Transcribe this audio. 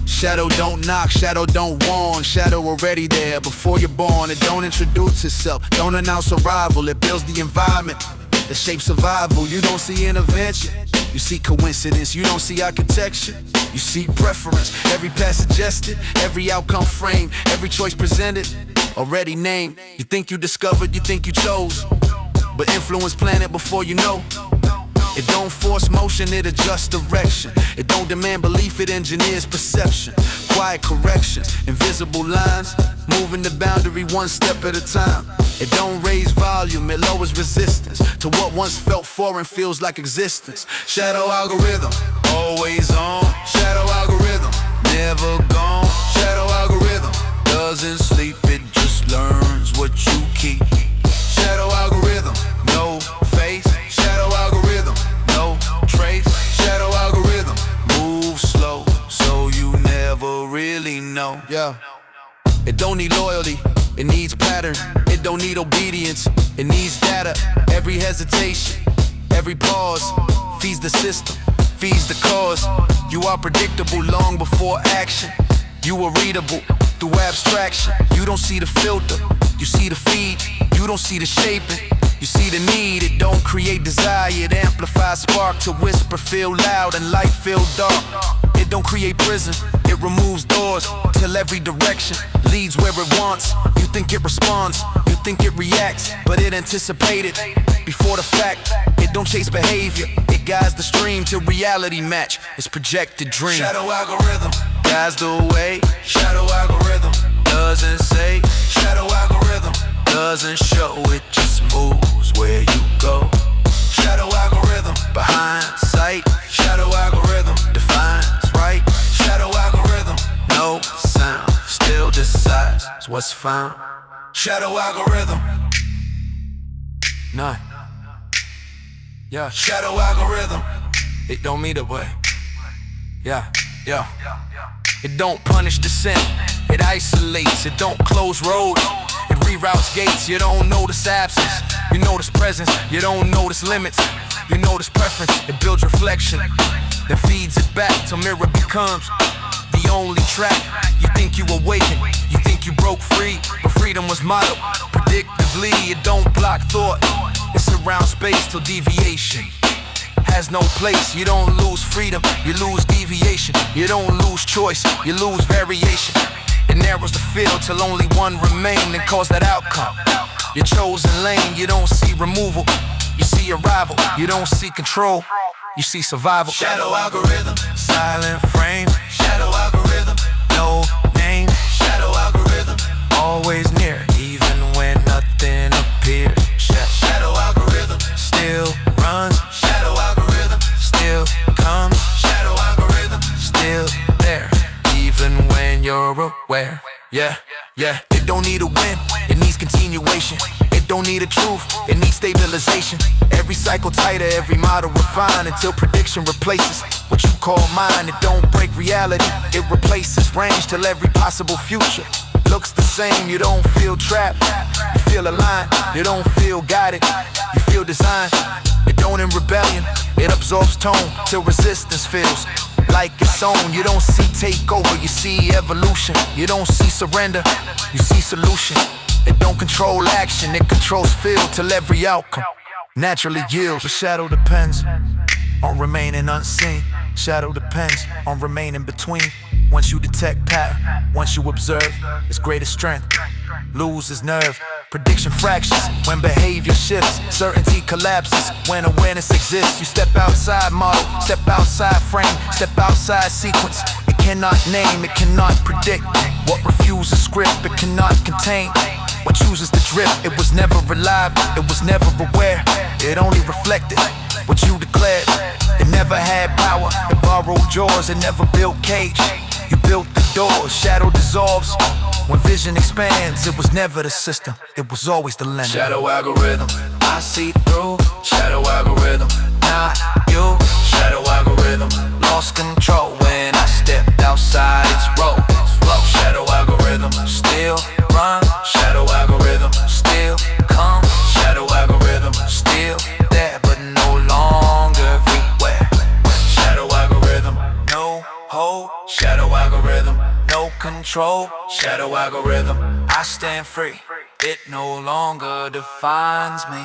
Shadow don't knock, shadow don't warn. Shadow already there before you're born. It don't introduce itself, don't announce arrival. It builds the environment that shapes survival. You don't see intervention, you see coincidence. You don't see architecture, you see preference. Every path suggested, every outcome framed, every choice presented, already named. You think you discovered, you think you chose, but influence planted before you know. It don't force motion, it adjusts direction. It don't demand belief, it engineers perception. Quiet corrections, invisible lines, moving the boundary one step at a time. It don't raise volume, it lowers resistance to what once felt foreign feels like existence. Shadow algorithm, always on. Shadow algorithm, never gone. Shadow algorithm, doesn't sleep, it just learns what you keep. Shadow algorithm, no face. Shadow algorithm, no trace. Shadow algorithm, move slow, so you never really know. Yeah. It don't need loyalty, it needs pattern. It don't need obedience, it needs data. Every hesitation, every pause feeds the system, feeds the cause. You are predictable long before action. You are readable through abstraction. You don't see the filter, you see the feed. You don't see the shaping, you see the need. It don't create desire, it amplifies spark to whisper feel loud and light feel dark. It don't create prison, it removes doors till every direction leads where it wants. You think it responds, you think it reacts, but it anticipated before the fact. It don't chase behavior, it guides the stream till reality match its projected dream. Shadow algorithm guides the way. Shadow algorithm doesn't say. Shadow algorithm doesn't show, it just moves where you go. Shadow algorithm behind sight. Shadow algorithm defines right. Shadow algorithm no sound, still decides what's found. Shadow algorithm none. Yeah. Shadow algorithm, it don't mean the way. Yeah. It don't punish dissent, it isolates. It don't close roads, it reroutes gates. You don't notice absence, you notice presence. You don't notice limits, you notice preference. It builds reflection, then feeds it back till mirror becomes the only track. You think you awaken, you think you broke free, but freedom was modeled predictively. It don't block thought, it surrounds space till deviation has no place. You don't lose freedom, you lose deviation. You don't lose choice, you lose variation. It narrows the field till only one remain and cause that outcome. Your chosen lane, you don't see removal, you see arrival. You don't see control, you see survival. Shadow algorithm, silent frame. Shadow algorithm, no name. Shadow algorithm, always near, even when nothing appears. Shadow algorithm, still runs. Shadow algorithm, still comes. Shadow algorithm, still there, even when you're aware. Yeah. It don't need a win, it needs continuation. It don't need a truth, it needs stabilization. Every cycle tighter, every model refined, until prediction replaces what you call mine. It don't break reality, it replaces range till every possible future looks the same. You don't feel trapped, you feel aligned. You don't feel guided, you feel designed. It don't in rebellion, it absorbs tone till resistance feels like its own. You don't see takeover, you see evolution. You don't see surrender, you see solution. It don't control action, it controls feel till every outcome naturally yields. The shadow depends on remaining unseen. Shadow depends on remaining between. Once you detect pattern, once you observe its greatest strength, loses nerve. Prediction fractures when behavior shifts. Certainty collapses when awareness exists. You step outside model, step outside frame, step outside sequence. It cannot name, it cannot predict. What refuses script, it cannot contain. What chooses to drift, it was never alive, it was never aware. It only reflected what you declared. It never had power, it borrowed yours. It never built cage, you built the doors. Shadow dissolves when vision expands. It was never the system, it was always the lens. Shadow algorithm, I see through. Shadow algorithm, not you. Shadow algorithm, lost control when I stepped outside its role. Shadow algorithm, still run. Shadow algorithm, still come. Shadow algorithm, still there, but no longer everywhere. Shadow algorithm, no hope. hold. Shadow algorithm, no control. Shadow algorithm, I stand free. It no longer defines me.